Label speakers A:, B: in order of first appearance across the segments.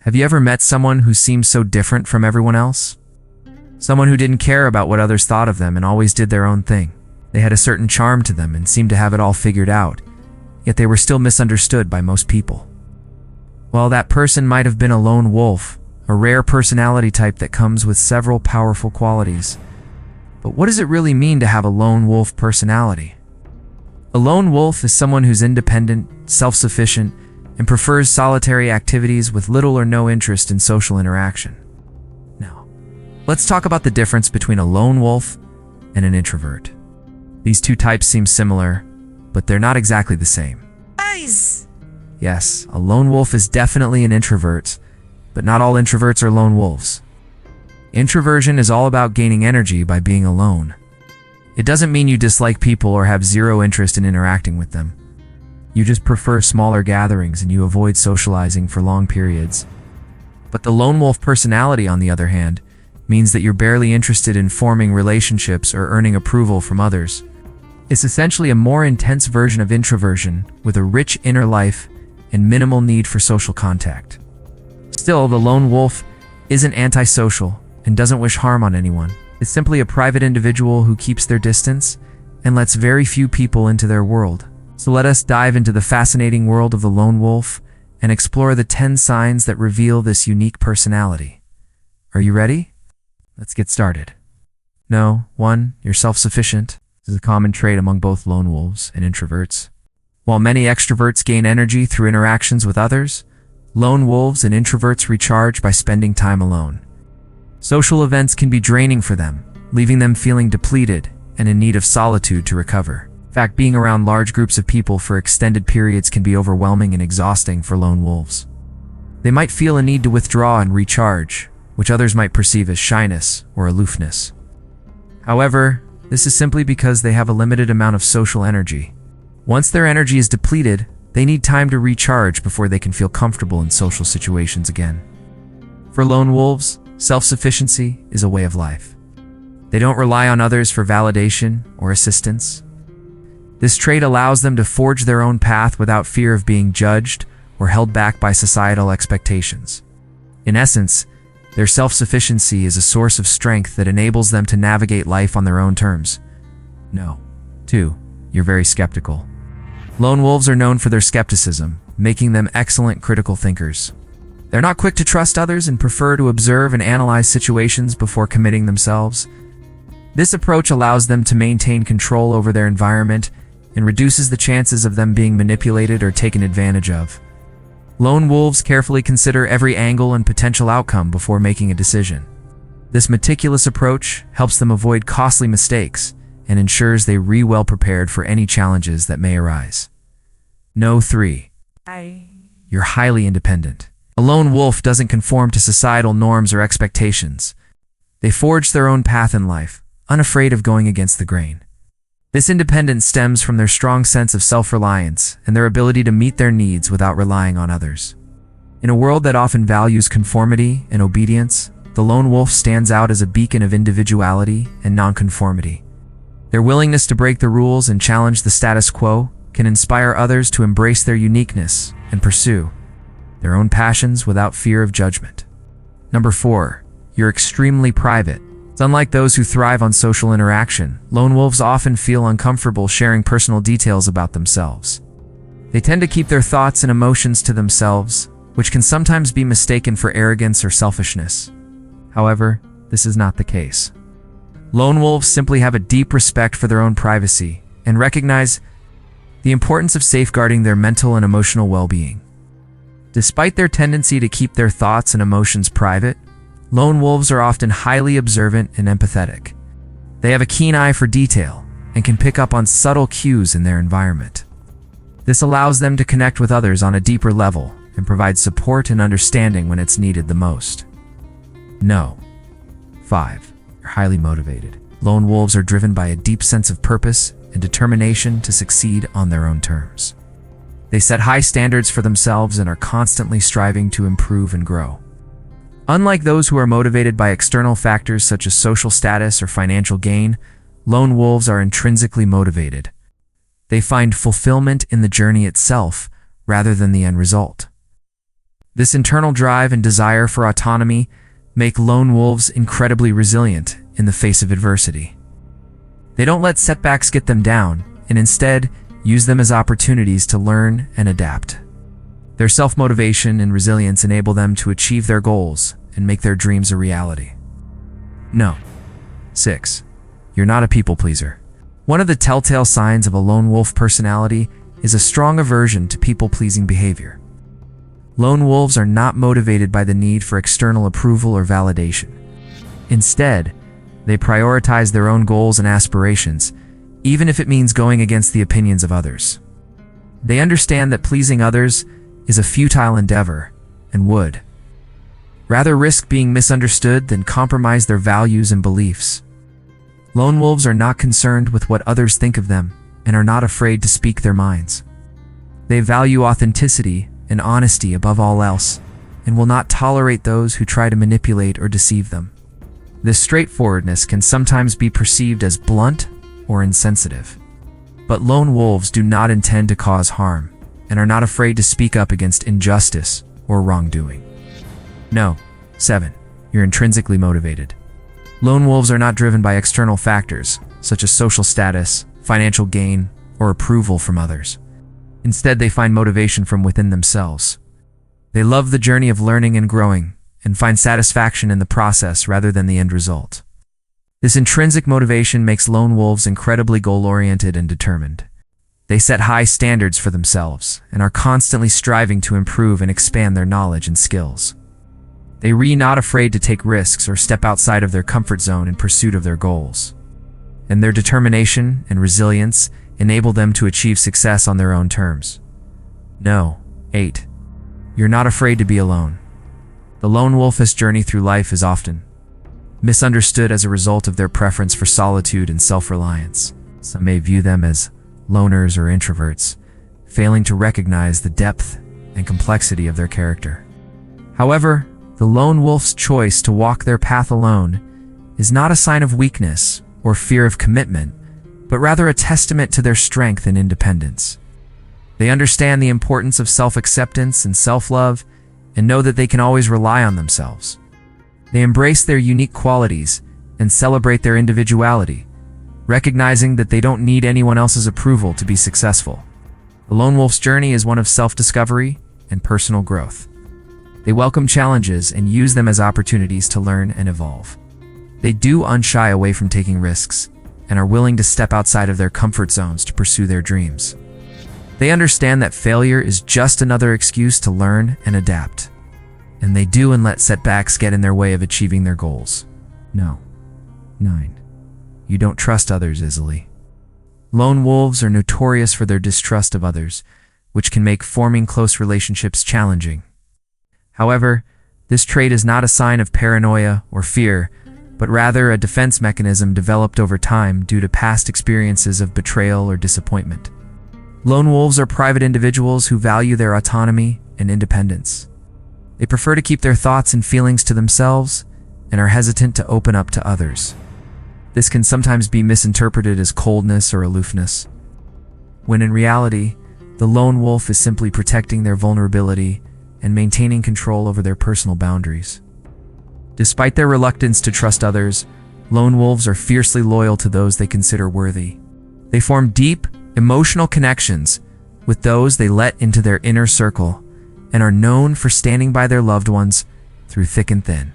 A: Have you ever met someone who seemed so different from everyone else? Someone who didn't care about what others thought of them and always did their own thing. They had a certain charm to them and seemed to have it all figured out, yet they were still misunderstood by most people. Well, that person might have been a lone wolf, a rare personality type that comes with several powerful qualities. But what does it really mean to have a lone wolf personality? A lone wolf is someone who's independent, self-sufficient, and prefers solitary activities with little or no interest in social interaction. Now, let's talk about the difference between a lone wolf and an introvert. These two types seem similar, but they're not exactly the same.
B: Guys!
A: Yes, a lone wolf is definitely an introvert, but not all introverts are lone wolves. Introversion is all about gaining energy by being alone. It doesn't mean you dislike people or have zero interest in interacting with them. You just prefer smaller gatherings and you avoid socializing for long periods. But the lone wolf personality, on the other hand, means that you're barely interested in forming relationships or earning approval from others. It's essentially a more intense version of introversion with a rich inner life and minimal need for social contact. Still, the lone wolf isn't antisocial and doesn't wish harm on anyone. It's simply a private individual who keeps their distance and lets very few people into their world. So let us dive into the fascinating world of the lone wolf and explore the 10 signs that reveal this unique personality. Are you ready? Let's get started. No, 1, you're self-sufficient. This is a common trait among both lone wolves and introverts. While many extroverts gain energy through interactions with others, lone wolves and introverts recharge by spending time alone. Social events can be draining for them, leaving them feeling depleted and in need of solitude to recover. In fact, being around large groups of people for extended periods can be overwhelming and exhausting for lone wolves. They might feel a need to withdraw and recharge, which others might perceive as shyness or aloofness. However, this is simply because they have a limited amount of social energy. Once their energy is depleted, they need time to recharge before they can feel comfortable in social situations again. For lone wolves, self-sufficiency is a way of life. They don't rely on others for validation or assistance. This trait allows them to forge their own path without fear of being judged or held back by societal expectations. In essence, their self-sufficiency is a source of strength that enables them to navigate life on their own terms. No. 2, you're very skeptical. Lone wolves are known for their skepticism, making them excellent critical thinkers. They're not quick to trust others and prefer to observe and analyze situations before committing themselves. This approach allows them to maintain control over their environment and reduces the chances of them being manipulated or taken advantage of. Lone wolves carefully consider every angle and potential outcome before making a decision. This meticulous approach helps them avoid costly mistakes and ensures they're well prepared for any challenges that may arise. No. 3. You're highly independent. A lone wolf doesn't conform to societal norms or expectations. They forge their own path in life, unafraid of going against the grain. This independence stems from their strong sense of self-reliance and their ability to meet their needs without relying on others. In a world that often values conformity and obedience, the lone wolf stands out as a beacon of individuality and nonconformity. Their willingness to break the rules and challenge the status quo can inspire others to embrace their uniqueness and pursue their own passions without fear of judgment. Number 4, you're extremely private. Unlike those who thrive on social interaction, lone wolves often feel uncomfortable sharing personal details about themselves. They tend to keep their thoughts and emotions to themselves, which can sometimes be mistaken for arrogance or selfishness. However, this is not the case. Lone wolves simply have a deep respect for their own privacy and recognize the importance of safeguarding their mental and emotional well-being. Despite their tendency to keep their thoughts and emotions private, lone wolves are often highly observant and empathetic. They have a keen eye for detail and can pick up on subtle cues in their environment. This allows them to connect with others on a deeper level and provide support and understanding when it's needed the most. No. 5. You're highly motivated. Lone wolves are driven by a deep sense of purpose and determination to succeed on their own terms. They set high standards for themselves and are constantly striving to improve and grow. Unlike those who are motivated by external factors such as social status or financial gain, lone wolves are intrinsically motivated. They find fulfillment in the journey itself rather than the end result. This internal drive and desire for autonomy make lone wolves incredibly resilient in the face of adversity. They don't let setbacks get them down, and instead use them as opportunities to learn and adapt. Their self-motivation and resilience enable them to achieve their goals and make their dreams a reality. No. 6. You're not a people pleaser. One of the telltale signs of a lone wolf personality is a strong aversion to people-pleasing behavior. Lone wolves are not motivated by the need for external approval or validation. Instead, they prioritize their own goals and aspirations, even if it means going against the opinions of others. They understand that pleasing others is a futile endeavor and would rather risk being misunderstood than compromise their values and beliefs. Lone wolves are not concerned with what others think of them and are not afraid to speak their minds. They value authenticity and honesty above all else, and will not tolerate those who try to manipulate or deceive them. This straightforwardness can sometimes be perceived as blunt or insensitive. But lone wolves do not intend to cause harm, and are not afraid to speak up against injustice or wrongdoing. No. 7. You're intrinsically motivated. Lone wolves are not driven by external factors, such as social status, financial gain, or approval from others. Instead, they find motivation from within themselves. They love the journey of learning and growing, and find satisfaction in the process rather than the end result. This intrinsic motivation makes lone wolves incredibly goal-oriented and determined. They set high standards for themselves, and are constantly striving to improve and expand their knowledge and skills. They are not afraid to take risks or step outside of their comfort zone in pursuit of their goals. And their determination and resilience enable them to achieve success on their own terms. No. 8. You're not afraid to be alone. The lone wolf's journey through life is often misunderstood as a result of their preference for solitude and self-reliance. Some may view them as loners or introverts, failing to recognize the depth and complexity of their character. However, the lone wolf's choice to walk their path alone is not a sign of weakness or fear of commitment, but rather a testament to their strength and independence. They understand the importance of self-acceptance and self-love, and know that they can always rely on themselves. They embrace their unique qualities and celebrate their individuality, recognizing that they don't need anyone else's approval to be successful. The lone wolf's journey is one of self-discovery and personal growth. They welcome challenges and use them as opportunities to learn and evolve. They do unshy away from taking risks, and are willing to step outside of their comfort zones to pursue their dreams. They understand that failure is just another excuse to learn and adapt, and they do and let setbacks get in their way of achieving their goals. No. 9. You don't trust others easily. Lone wolves are notorious for their distrust of others, which can make forming close relationships challenging. However, this trait is not a sign of paranoia or fear, but rather a defense mechanism developed over time due to past experiences of betrayal or disappointment. Lone wolves are private individuals who value their autonomy and independence. They prefer to keep their thoughts and feelings to themselves and are hesitant to open up to others. This can sometimes be misinterpreted as coldness or aloofness, when in reality, the lone wolf is simply protecting their vulnerability and maintaining control over their personal boundaries. Despite their reluctance to trust others, lone wolves are fiercely loyal to those they consider worthy. They form deep, emotional connections with those they let into their inner circle, and are known for standing by their loved ones through thick and thin.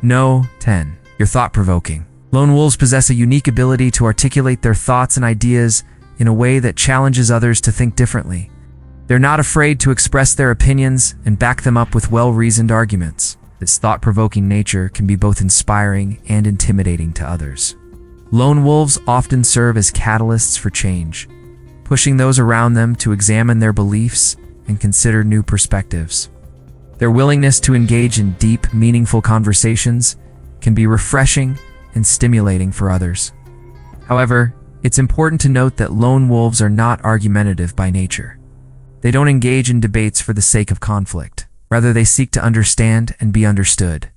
A: No. 10. You're thought-provoking. Lone wolves possess a unique ability to articulate their thoughts and ideas in a way that challenges others to think differently. They're not afraid to express their opinions and back them up with well-reasoned arguments. This thought-provoking nature can be both inspiring and intimidating to others. Lone wolves often serve as catalysts for change, pushing those around them to examine their beliefs and consider new perspectives. Their willingness to engage in deep, meaningful conversations can be refreshing and stimulating for others. However, it's important to note that lone wolves are not argumentative by nature. They don't engage in debates for the sake of conflict. Rather, they seek to understand and be understood.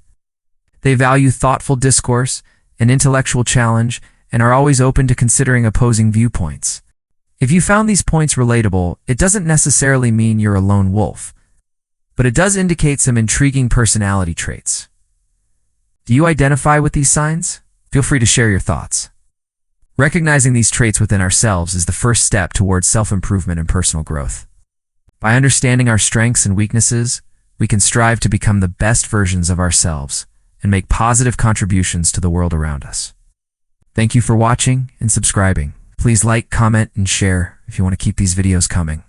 A: They value thoughtful discourse and intellectual challenge and are always open to considering opposing viewpoints. If you found these points relatable, it doesn't necessarily mean you're a lone wolf. but it does indicate some intriguing personality traits. Do you identify with these signs? Feel free to share your thoughts. Recognizing these traits within ourselves is the first step towards self-improvement and personal growth. By understanding our strengths and weaknesses, we can strive to become the best versions of ourselves and make positive contributions to the world around us. Thank you for watching and subscribing. Please like, comment, and share if you want to keep these videos coming.